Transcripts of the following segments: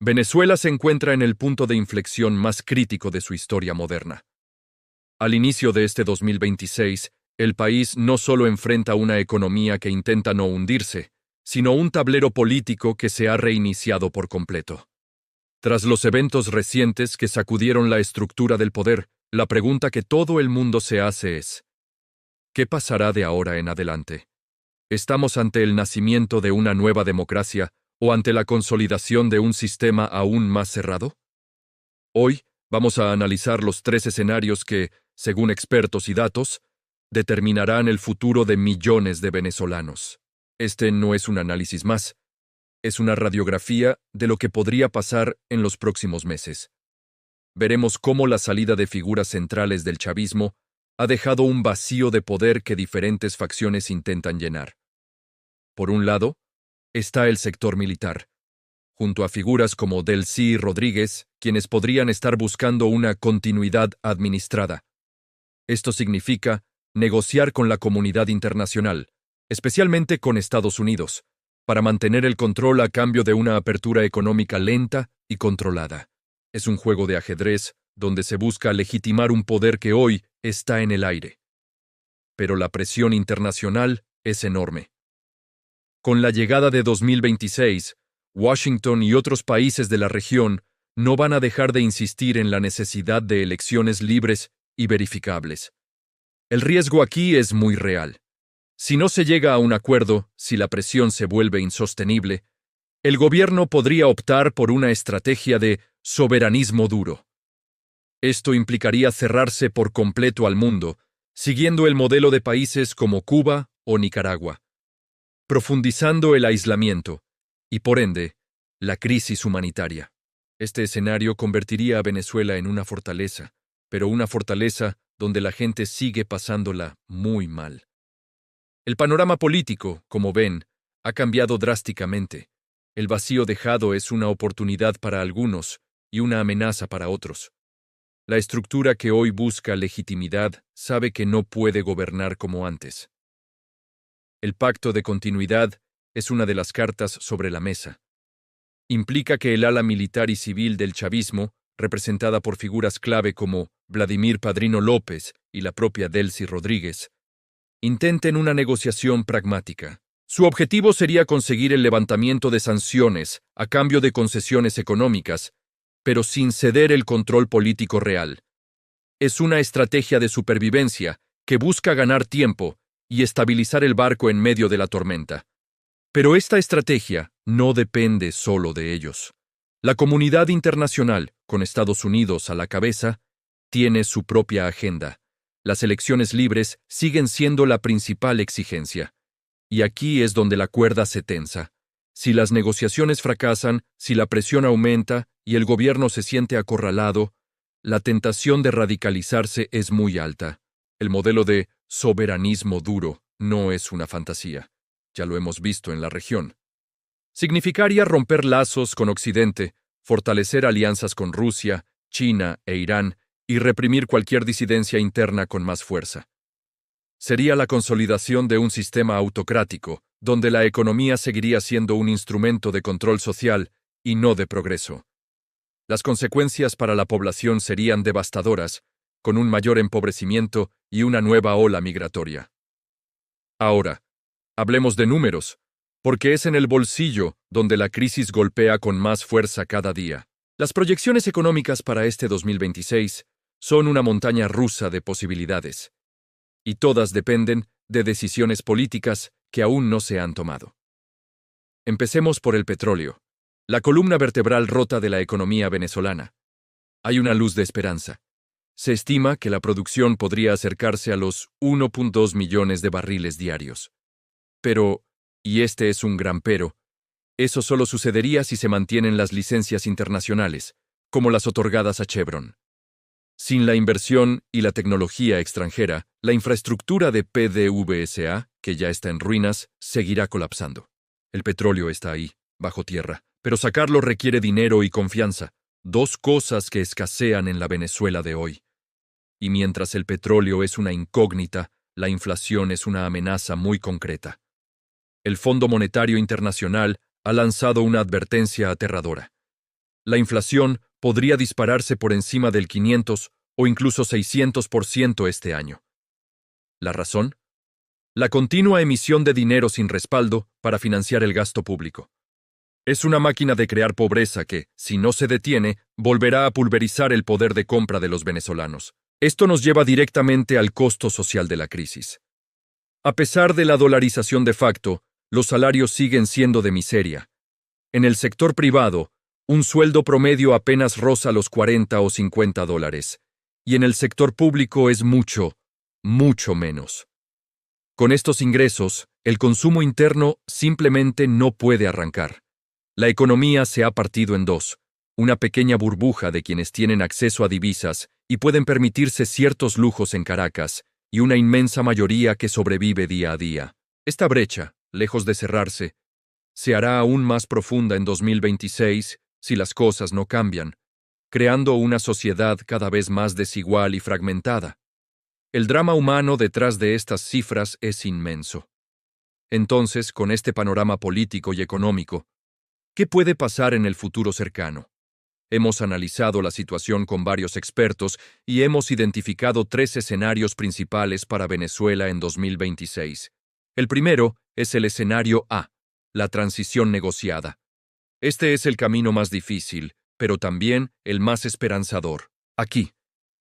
Venezuela se encuentra en el punto de inflexión más crítico de su historia moderna. Al inicio de este 2026, el país no solo enfrenta una economía que intenta no hundirse, sino un tablero político que se ha reiniciado por completo. Tras los eventos recientes que sacudieron la estructura del poder, la pregunta que todo el mundo se hace es: ¿qué pasará de ahora en adelante? ¿Estamos ante el nacimiento de una nueva democracia o ante la consolidación de un sistema aún más cerrado? Hoy vamos a analizar los tres escenarios que, según expertos y datos, determinarán el futuro de millones de venezolanos. Este no es un análisis más, es una radiografía de lo que podría pasar en los próximos meses. Veremos cómo la salida de figuras centrales del chavismo ha dejado un vacío de poder que diferentes facciones intentan llenar. Por un lado, está el sector militar, junto a figuras como Delcy Rodríguez, quienes podrían estar buscando una continuidad administrada. Esto significa negociar con la comunidad internacional, especialmente con Estados Unidos, para mantener el control a cambio de una apertura económica lenta y controlada. Es un juego de ajedrez donde se busca legitimar un poder que hoy está en el aire. Pero la presión internacional es enorme. Con la llegada de 2026, Washington y otros países de la región no van a dejar de insistir en la necesidad de elecciones libres y verificables. El riesgo aquí es muy real. Si no se llega a un acuerdo, si la presión se vuelve insostenible, el gobierno podría optar por una estrategia de soberanismo duro. Esto implicaría cerrarse por completo al mundo, siguiendo el modelo de países como Cuba o Nicaragua, profundizando el aislamiento y, por ende, la crisis humanitaria. Este escenario convertiría a Venezuela en una fortaleza, pero una fortaleza donde la gente sigue pasándola muy mal. El panorama político, como ven, ha cambiado drásticamente. El vacío dejado es una oportunidad para algunos y una amenaza para otros. La estructura que hoy busca legitimidad sabe que no puede gobernar como antes. El pacto de continuidad es una de las cartas sobre la mesa. Implica que el ala militar y civil del chavismo, representada por figuras clave como Vladimir Padrino López y la propia Delcy Rodríguez, intenten una negociación pragmática. Su objetivo sería conseguir el levantamiento de sanciones a cambio de concesiones económicas, pero sin ceder el control político real. Es una estrategia de supervivencia que busca ganar tiempo y estabilizar el barco en medio de la tormenta. Pero esta estrategia no depende solo de ellos. La comunidad internacional, con Estados Unidos a la cabeza, tiene su propia agenda. Las elecciones libres siguen siendo la principal exigencia. Y aquí es donde la cuerda se tensa. Si las negociaciones fracasan, si la presión aumenta y el gobierno se siente acorralado, la tentación de radicalizarse es muy alta. El modelo de soberanismo duro no es una fantasía. Ya lo hemos visto en la región. Significaría romper lazos con Occidente, fortalecer alianzas con Rusia, China e Irán y reprimir cualquier disidencia interna con más fuerza. Sería la consolidación de un sistema autocrático, donde la economía seguiría siendo un instrumento de control social y no de progreso. Las consecuencias para la población serían devastadoras, con un mayor empobrecimiento y una nueva ola migratoria. Ahora, hablemos de números, porque es en el bolsillo donde la crisis golpea con más fuerza cada día. Las proyecciones económicas para este 2026 son una montaña rusa de posibilidades, y todas dependen de decisiones políticas que aún no se han tomado. Empecemos por el petróleo, la columna vertebral rota de la economía venezolana. Hay una luz de esperanza. Se estima que la producción podría acercarse a los 1.2 millones de barriles diarios. Pero, y este es un gran pero, eso solo sucedería si se mantienen las licencias internacionales, como las otorgadas a Chevron. Sin la inversión y la tecnología extranjera, la infraestructura de PDVSA, que ya está en ruinas, seguirá colapsando. El petróleo está ahí, bajo tierra, pero sacarlo requiere dinero y confianza, dos cosas que escasean en la Venezuela de hoy. Y mientras el petróleo es una incógnita, la inflación es una amenaza muy concreta. El Fondo Monetario Internacional ha lanzado una advertencia aterradora. La inflación podría dispararse por encima del 500 o incluso 600% este año. ¿La razón? La continua emisión de dinero sin respaldo para financiar el gasto público. Es una máquina de crear pobreza que, si no se detiene, volverá a pulverizar el poder de compra de los venezolanos. Esto nos lleva directamente al costo social de la crisis. A pesar de la dolarización de facto, los salarios siguen siendo de miseria. En el sector privado, un sueldo promedio apenas roza los 40 o 50 dólares, y en el sector público es mucho, mucho menos. Con estos ingresos, el consumo interno simplemente no puede arrancar. La economía se ha partido en dos, una pequeña burbuja de quienes tienen acceso a divisas y pueden permitirse ciertos lujos en Caracas, y una inmensa mayoría que sobrevive día a día. Esta brecha, lejos de cerrarse, se hará aún más profunda en 2026 si las cosas no cambian, creando una sociedad cada vez más desigual y fragmentada. El drama humano detrás de estas cifras es inmenso. Entonces, con este panorama político y económico, ¿qué puede pasar en el futuro cercano? Hemos analizado la situación con varios expertos y hemos identificado 3 escenarios principales para Venezuela en 2026. El primero es el escenario A, la transición negociada. Este es el camino más difícil, pero también el más esperanzador. Aquí,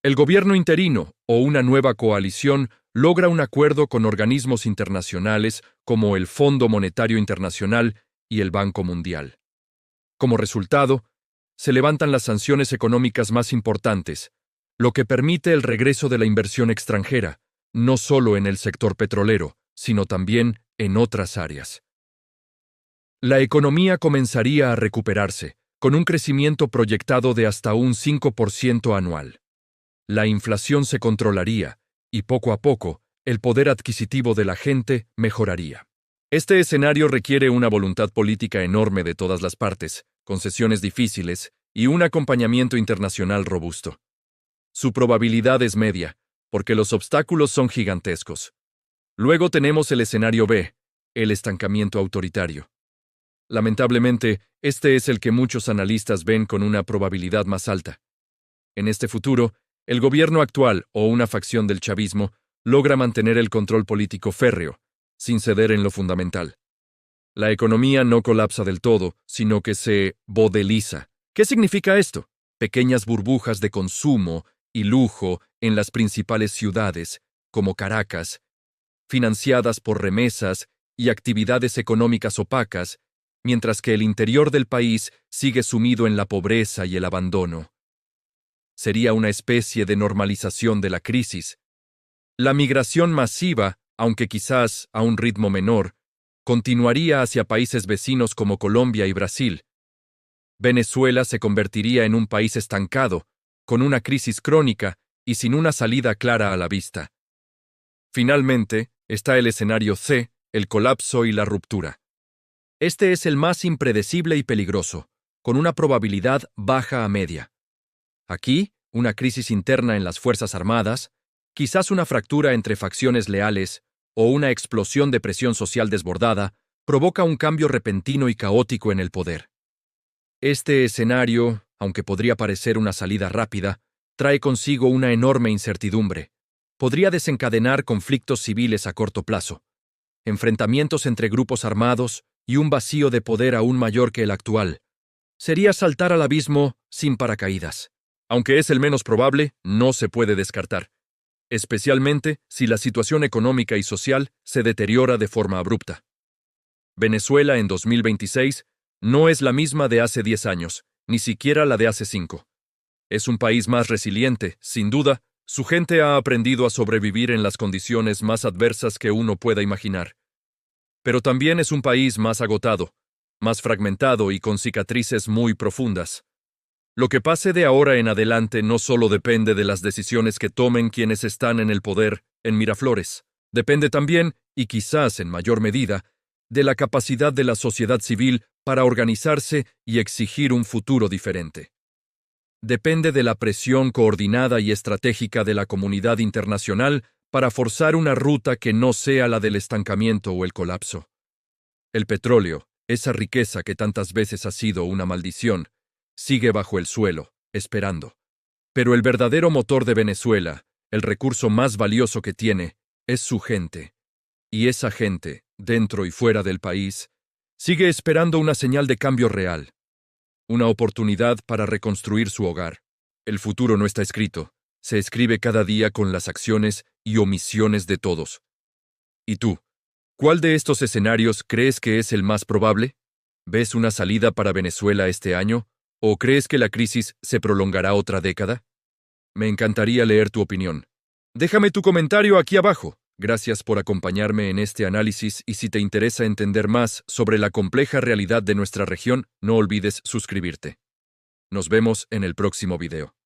el gobierno interino o una nueva coalición logra un acuerdo con organismos internacionales como el Fondo Monetario Internacional y el Banco Mundial. Como resultado, se levantan las sanciones económicas más importantes, lo que permite el regreso de la inversión extranjera, no solo en el sector petrolero, sino también en otras áreas. La economía comenzaría a recuperarse, con un crecimiento proyectado de hasta un 5% anual. La inflación se controlaría, y poco a poco, el poder adquisitivo de la gente mejoraría. Este escenario requiere una voluntad política enorme de todas las partes, concesiones difíciles y un acompañamiento internacional robusto. Su probabilidad es media, porque los obstáculos son gigantescos. Luego tenemos el escenario B, el estancamiento autoritario. Lamentablemente, este es el que muchos analistas ven con una probabilidad más alta. En este futuro, el gobierno actual o una facción del chavismo logra mantener el control político férreo, sin ceder en lo fundamental. La economía no colapsa del todo, sino que se vodeliza. ¿Qué significa esto? Pequeñas burbujas de consumo y lujo en las principales ciudades, como Caracas, financiadas por remesas y actividades económicas opacas, mientras que el interior del país sigue sumido en la pobreza y el abandono. Sería una especie de normalización de la crisis. La migración masiva, aunque quizás a un ritmo menor, continuaría hacia países vecinos como Colombia y Brasil. Venezuela se convertiría en un país estancado, con una crisis crónica y sin una salida clara a la vista. Finalmente, está el escenario C, el colapso y la ruptura. Este es el más impredecible y peligroso, con una probabilidad baja a media. Aquí, una crisis interna en las Fuerzas Armadas, quizás una fractura entre facciones leales o una explosión de presión social desbordada, provoca un cambio repentino y caótico en el poder. Este escenario, aunque podría parecer una salida rápida, trae consigo una enorme incertidumbre. Podría desencadenar conflictos civiles a corto plazo, enfrentamientos entre grupos armados y un vacío de poder aún mayor que el actual. Sería saltar al abismo sin paracaídas. Aunque es el menos probable, no se puede descartar, especialmente si la situación económica y social se deteriora de forma abrupta. Venezuela en 2026 no es la misma de hace 10 años, ni siquiera la de hace 5. Es un país más resiliente, sin duda. Su gente ha aprendido a sobrevivir en las condiciones más adversas que uno pueda imaginar. Pero también es un país más agotado, más fragmentado y con cicatrices muy profundas. Lo que pase de ahora en adelante no solo depende de las decisiones que tomen quienes están en el poder en Miraflores, depende también, y quizás en mayor medida, de la capacidad de la sociedad civil para organizarse y exigir un futuro diferente. Depende de la presión coordinada y estratégica de la comunidad internacional para forzar una ruta que no sea la del estancamiento o el colapso. El petróleo, esa riqueza que tantas veces ha sido una maldición, sigue bajo el suelo, esperando. Pero el verdadero motor de Venezuela, el recurso más valioso que tiene, es su gente. Y esa gente, dentro y fuera del país, sigue esperando una señal de cambio real, una oportunidad para reconstruir su hogar. El futuro no está escrito, se escribe cada día con las acciones y omisiones de todos. ¿Y tú? ¿Cuál de estos escenarios crees que es el más probable? ¿Ves una salida para Venezuela este año? ¿O crees que la crisis se prolongará otra década? Me encantaría leer tu opinión. Déjame tu comentario aquí abajo. Gracias por acompañarme en este análisis y si te interesa entender más sobre la compleja realidad de nuestra región, no olvides suscribirte. Nos vemos en el próximo video.